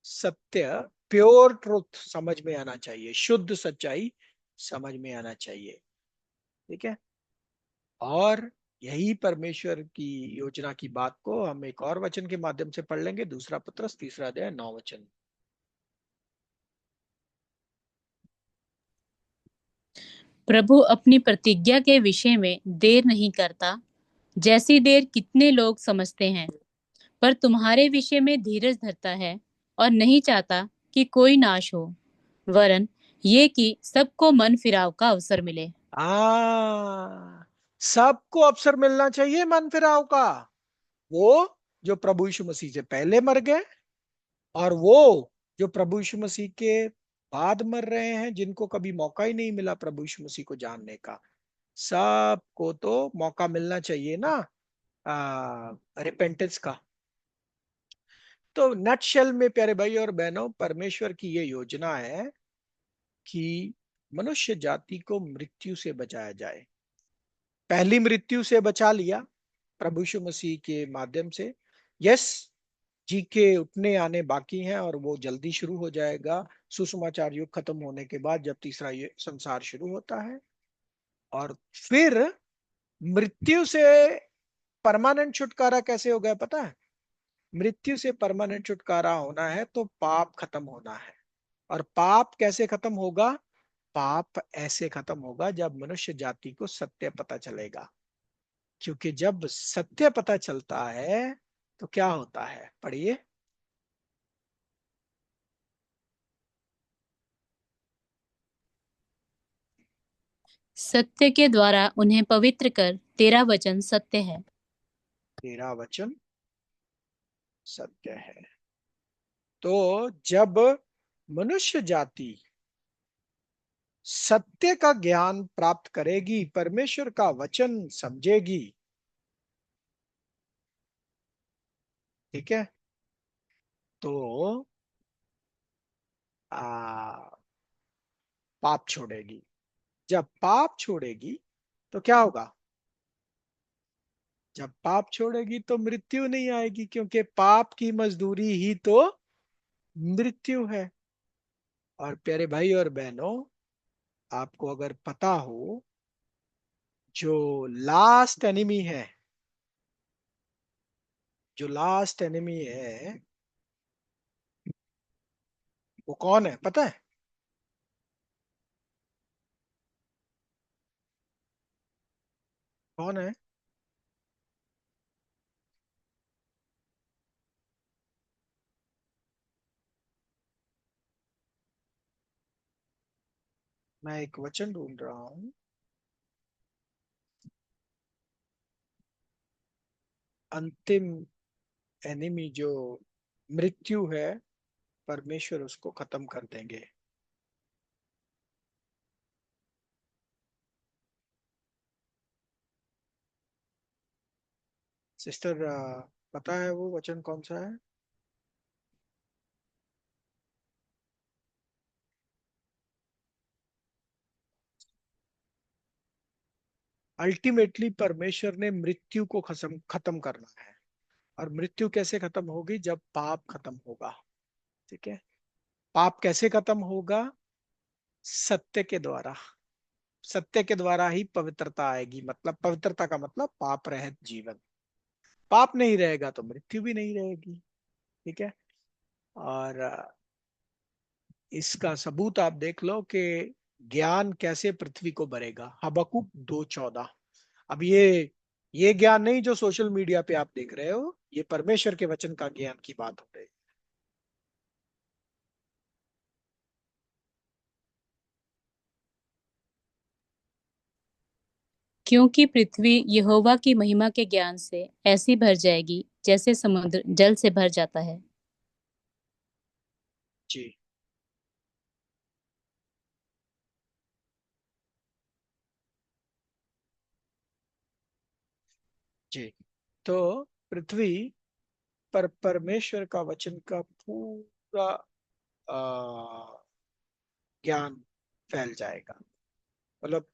सत्य, प्योर ट्रुथ समझ में आना चाहिए, शुद्ध सच्चाई समझ में आना चाहिए। ठीक है। और यही परमेश्वर की योजना की बात को हम एक और वचन के माध्यम से पढ़ लेंगे, दूसरा पत्रस 3 अध्याय 9 वचन। प्रभु अपनी प्रतिज्ञा के विषय में देर नहीं करता, जैसी देर कितने लोग समझते हैं, पर तुम्हारे विषय में धीरज धरता है और नहीं चाहता कि कोई नाश हो, वरन ये कि सबको मन फिराव का अवसर मिले। सबको अवसर मिलना चाहिए मन फिराव का। वो जो प्रभु यीशु मसीह से पहले मर गए, और वो जो प्रभु यीशु मसीह के बाद मर रहे हैं, जिनको कभी मौका ही नहीं मिला प्रभु यीशु मसीह को जानने का। सबको तो मौका मिलना चाहिए ना रिपेंटेंस का। तो नटशेल में प्यारे भाई और बहनों, परमेश्वर की ये योजना है कि मनुष्य जाति को मृत्यु से बचाया जाए। पहली मृत्यु से बचा लिया प्रभु यीशु मसीह के माध्यम से। यस, जी के उठने आने बाकी हैं, और वो जल्दी शुरू हो जाएगा सुसमाचार युग खत्म होने के बाद, जब तीसरा ये संसार शुरू होता है। और फिर मृत्यु से परमानेंट छुटकारा कैसे हो गया पता है? मृत्यु से परमानेंट छुटकारा होना है तो पाप खत्म होना है। और पाप कैसे खत्म होगा? पाप ऐसे खत्म होगा जब मनुष्य जाति को सत्य पता चलेगा। क्योंकि जब सत्य पता चलता है तो क्या होता है, पढ़िए। सत्य के द्वारा उन्हें पवित्र कर, तेरा वचन सत्य है। तेरा वचन सत्य है। तो जब मनुष्य जाति सत्य का ज्ञान प्राप्त करेगी, परमेश्वर का वचन समझेगी, ठीक है, तो आ, पाप छोड़ेगी। जब पाप छोड़ेगी तो क्या होगा? जब पाप छोड़ेगी तो मृत्यु नहीं आएगी, क्योंकि पाप की मजदूरी ही तो मृत्यु है। और प्यारे भाई और बहनों, आपको अगर पता हो, जो लास्ट एनिमी है, जो लास्ट एनिमी है वो कौन है पता है? कौन है? मैं एक वचन ढूंढ रहा हूँ। अंतिम एनिमी जो मृत्यु है, परमेश्वर उसको खत्म कर देंगे। सिस्टर, पता है वो वचन कौन सा है? अल्टीमेटली परमेश्वर ने मृत्यु को खत्म खत्म करना है। और मृत्यु कैसे खत्म होगी? जब पाप खत्म होगा। ठीक है। पाप कैसे खत्म होगा? सत्य के द्वारा। सत्य के द्वारा ही पवित्रता आएगी। मतलब पवित्रता का मतलब पाप रहित जीवन। पाप नहीं रहेगा तो मृत्यु भी नहीं रहेगी। ठीक है। और इसका सबूत आप देख लो कि ज्ञान कैसे पृथ्वी को भरेगा। हबक्कुक 2:14। अब ये ज्ञान नहीं जो सोशल मीडिया पे आप देख रहे हो, ये परमेश्वर के वचन का ज्ञान की बात हो रही है। क्योंकि पृथ्वी यहोवा की महिमा के ज्ञान से ऐसी भर जाएगी जैसे समुद्र जल से भर जाता है। जी। जी। तो पृथ्वी पर परमेश्वर का वचन का पूरा ज्ञान फैल जाएगा। मतलब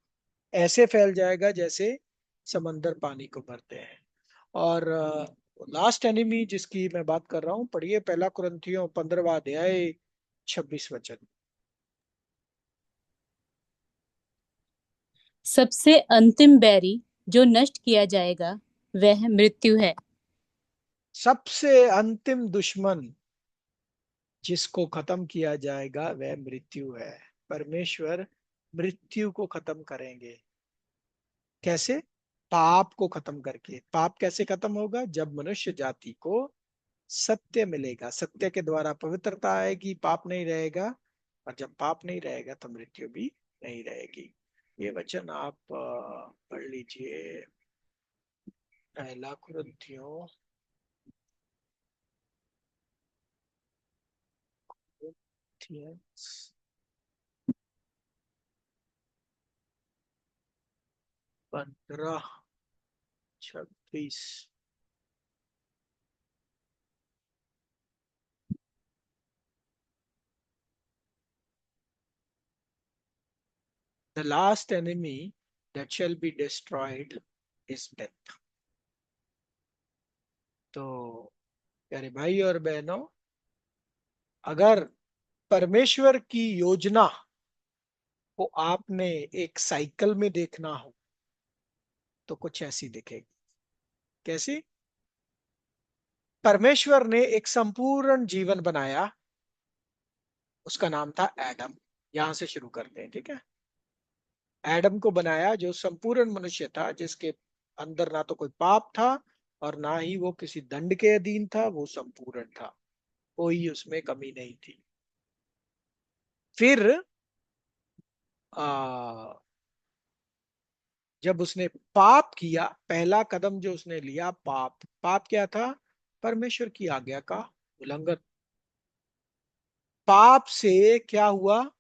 ऐसे फैल जाएगा जैसे समंदर पानी को भरते हैं। और लास्ट एनिमी जिसकी मैं बात कर रहा हूं, पढ़िए पहला कुरिन्थियों 15वां अध्याय 26 वचन। सबसे अंतिम बैरी जो नष्ट किया जाएगा वह मृत्यु है। सबसे अंतिम दुश्मन जिसको खत्म किया जाएगा वह मृत्यु है। परमेश्वर मृत्यु को खत्म करेंगे। कैसे? पाप को खत्म करके। पाप कैसे खत्म होगा? जब मनुष्य जाति को सत्य मिलेगा। सत्य के द्वारा पवित्रता आएगी, पाप नहीं रहेगा। और जब पाप नहीं रहेगा तो मृत्यु भी नहीं रहेगी। ये वचन आप पढ़ लीजिए। पहला कुरिन्थियों, कुरिन्थियंस 15:26। The last enemy that shall be destroyed is death. तो प्यारे भाई और बहनों, अगर परमेश्वर की योजना को आपने एक साइकिल में देखना हो तो कुछ ऐसी दिखेगी। कैसी? परमेश्वर ने एक संपूर्ण जीवन बनाया। उसका नाम था एडम। यहां से शुरू करते हैं, ठीक है। एडम को बनाया जो संपूर्ण मनुष्य था, जिसके अंदर ना तो कोई पाप था और ना ही वो किसी दंड के अधीन था। वो संपूर्ण था, कोई उसमें कमी नहीं थी। फिर आ, जब उसने पाप किया, पहला कदम जो उसने लिया, पाप। पाप क्या था? परमेश्वर की आज्ञा का उल्लंघन। पाप से क्या हुआ?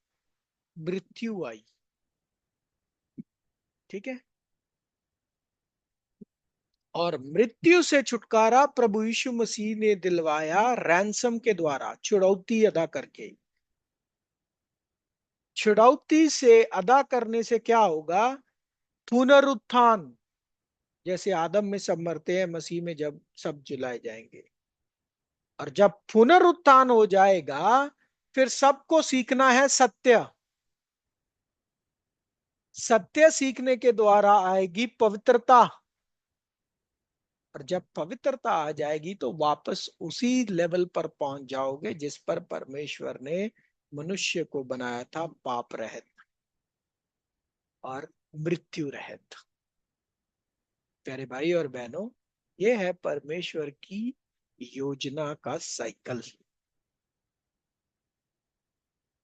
मृत्यु आई। ठीक है। और मृत्यु से छुटकारा प्रभु यीशु मसीह ने दिलवाया रैंसम के द्वारा, छुड़ौती अदा करके। छुड़ौती से अदा करने से क्या होगा? पुनरुत्थान। जैसे आदम में सब मरते हैं, मसीह में जब सब जिलाए जाएंगे। और जब पुनरुत्थान हो जाएगा, फिर सबको सीखना है सत्य। सत्य सीखने के द्वारा आएगी पवित्रता। और जब पवित्रता आ जाएगी तो वापस उसी लेवल पर पहुंच जाओगे जिस पर परमेश्वर ने मनुष्य को बनाया था पाप रहित और मृत्यु रहित। प्यारे भाई और बहनों, यह है परमेश्वर की योजना का साइकिल।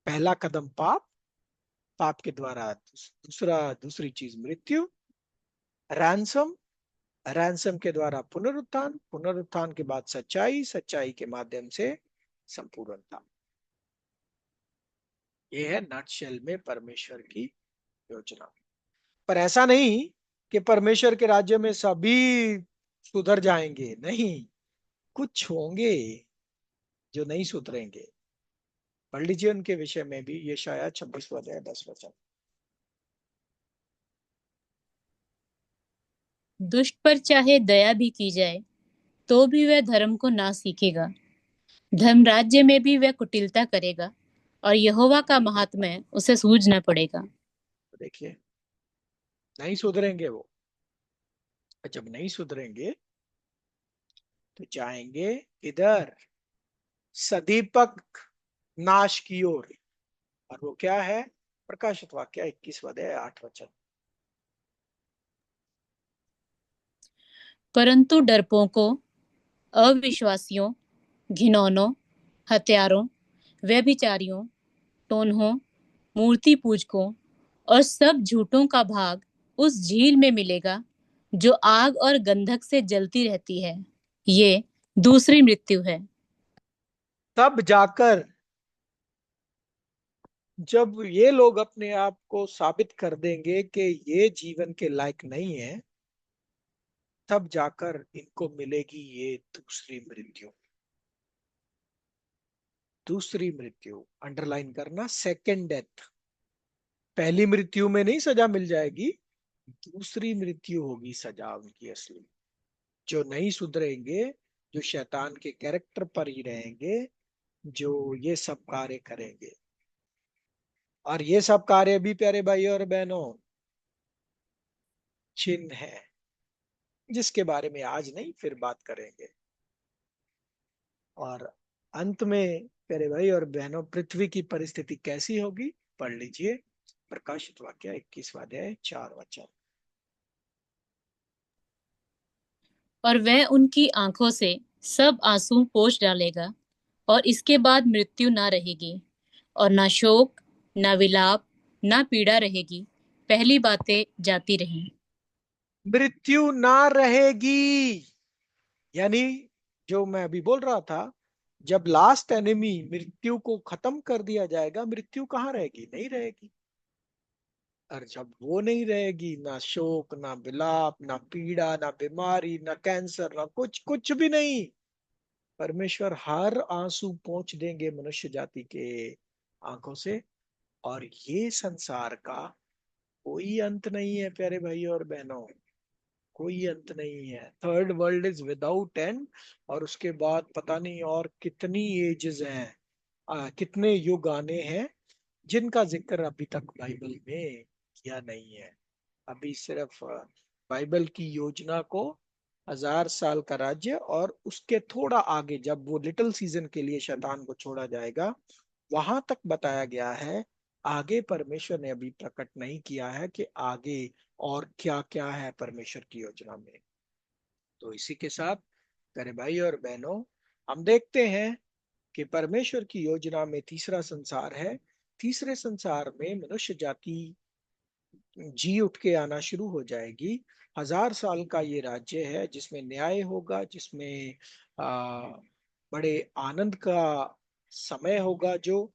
पहला कदम पाप, पाप के द्वारा दूसरी चीज मृत्यु, रैंसम, रैंसम के द्वारा पुनरुत्थान, पुनरुत्थान के बाद सच्चाई, सच्चाई के माध्यम से संपूर्णता। यह है नटशेल में परमेश्वर की योजना। पर ऐसा नहीं कि परमेश्वर के राज्य में सभी सुधर जाएंगे, नहीं, कुछ होंगे जो नहीं सुधरेंगे। पढ़ लीजिए उनके विषय में भी, ये शायद 26वां अध्याय 10 वचन। दुष्ट पर चाहे दया भी की जाए तो भी वह धर्म को ना सीखेगा। धर्म राज्य में भी वह कुटिलता करेगा और यहोवा का महात्म्य उसे सूझना पड़ेगा। तो देखिए, नहीं सुधरेंगे वो। जब नहीं सुधरेंगे तो जाएंगे इधर, सदीपक नाश की ओर। और वो क्या है? प्रकाशित वाक्य 21वां अध्याय 8 वचन। परंतु डरपोकों, अविश्वासियों, घिनौनों, हत्यारों, व्यभिचारियों, टोन्हों, मूर्ति पूजकों और सब झूठों का भाग उस झील में मिलेगा जो आग और गंधक से जलती रहती है। ये दूसरी मृत्यु है। तब जाकर, जब ये लोग अपने आप को साबित कर देंगे कि ये जीवन के लायक नहीं है, तब जाकर इनको मिलेगी ये दूसरी मृत्यु। दूसरी मृत्यु, अंडरलाइन करना, सेकेंड डेथ। पहली मृत्यु में नहीं सजा मिल जाएगी, दूसरी मृत्यु होगी सजा उनकी असली। जो नहीं सुधरेंगे, जो शैतान के कैरेक्टर पर ही रहेंगे, जो ये सब कार्य करेंगे। और ये सब कार्य भी प्यारे भाई और बहनों चिन्ह है, जिसके बारे में आज नहीं फिर बात करेंगे। और अंत में प्यारे भाई और बहनों, पृथ्वी की परिस्थिति कैसी होगी? पढ़ लीजिए प्रकाशित वाक्य 21वां अध्याय 4 वचन। और वह उनकी आंखों से सब आंसू पोंछ डालेगा और इसके बाद मृत्यु ना रहेगी और ना शोक, ना विलाप, ना पीड़ा रहेगी। पहली बातें जाती रहीं। मृत्यु ना रहेगी, यानी जो मैं अभी बोल रहा था, जब लास्ट एनिमी मृत्यु को खत्म कर दिया जाएगा, मृत्यु कहाँ रहेगी? नहीं रहेगी। और जब वो नहीं रहेगी, ना शोक, ना विलाप, ना पीड़ा, ना बीमारी, ना कैंसर, ना कुछ, कुछ भी नहीं। परमेश्वर हर आंसू पोंछ देंगे मनुष्य जाति के आंखों से। और ये संसार का कोई अंत नहीं है प्यारे भाई और बहनों, कोई अंत नहीं है। Third world is without and. और उसके बाद पता नहीं और कितनी एजेस हैं, कितने युग आने हैं, जिनका जिक्र अभी तक बाइबल में किया नहीं है। अभी सिर्फ बाइबल की योजना को 1000 साल का राज्य और उसके थोड़ा आगे, जब वो लिटिल सीजन के लिए शैतान को छोड़ा जाएगा, वहां तक बताया गया है। आगे परमेश्वर ने अभी प्रकट नहीं किया है कि आगे और क्या क्या है परमेश्वर की योजना में। तो इसी के साथ प्यारे भाई और बहनों, हम देखते हैं कि परमेश्वर की योजना में तीसरा संसार है। तीसरे संसार में मनुष्य जाति जी उठ के आना शुरू हो जाएगी। 1000 साल का ये राज्य है जिसमें न्याय होगा, जिसमें बड़े आनंद का समय होगा जो,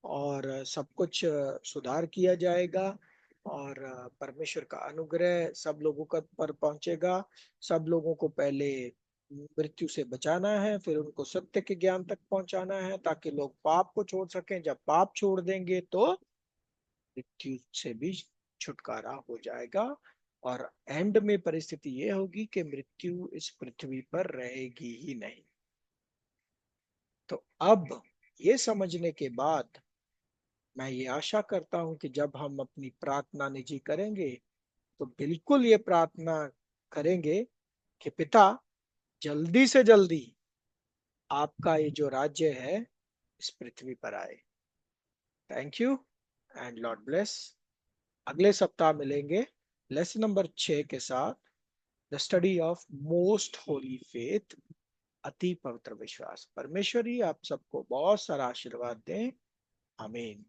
और सब कुछ सुधार किया जाएगा। और परमेश्वर का अनुग्रह सब लोगों का पर पहुंचेगा। सब लोगों को पहले मृत्यु से बचाना है, फिर उनको सत्य के ज्ञान तक पहुंचाना है, ताकि लोग पाप को छोड़ सकें। जब पाप छोड़ देंगे तो मृत्यु से भी छुटकारा हो जाएगा। और एंड में परिस्थिति ये होगी कि मृत्यु इस पृथ्वी पर रहेगी ही नहीं। तो अब ये समझने के बाद मैं ये आशा करता हूं कि जब हम अपनी प्रार्थना निजी करेंगे, तो बिल्कुल ये प्रार्थना करेंगे कि पिता, जल्दी से जल्दी आपका ये जो राज्य है इस पृथ्वी पर आए। Thank you and Lord bless. अगले सप्ताह मिलेंगे लेसन नंबर 6 के साथ, the study of most Holi faith, अति पवित्र विश्वास। परमेश्वर ही आप सबको बहुत सारा आशीर्वाद दें। आमीन।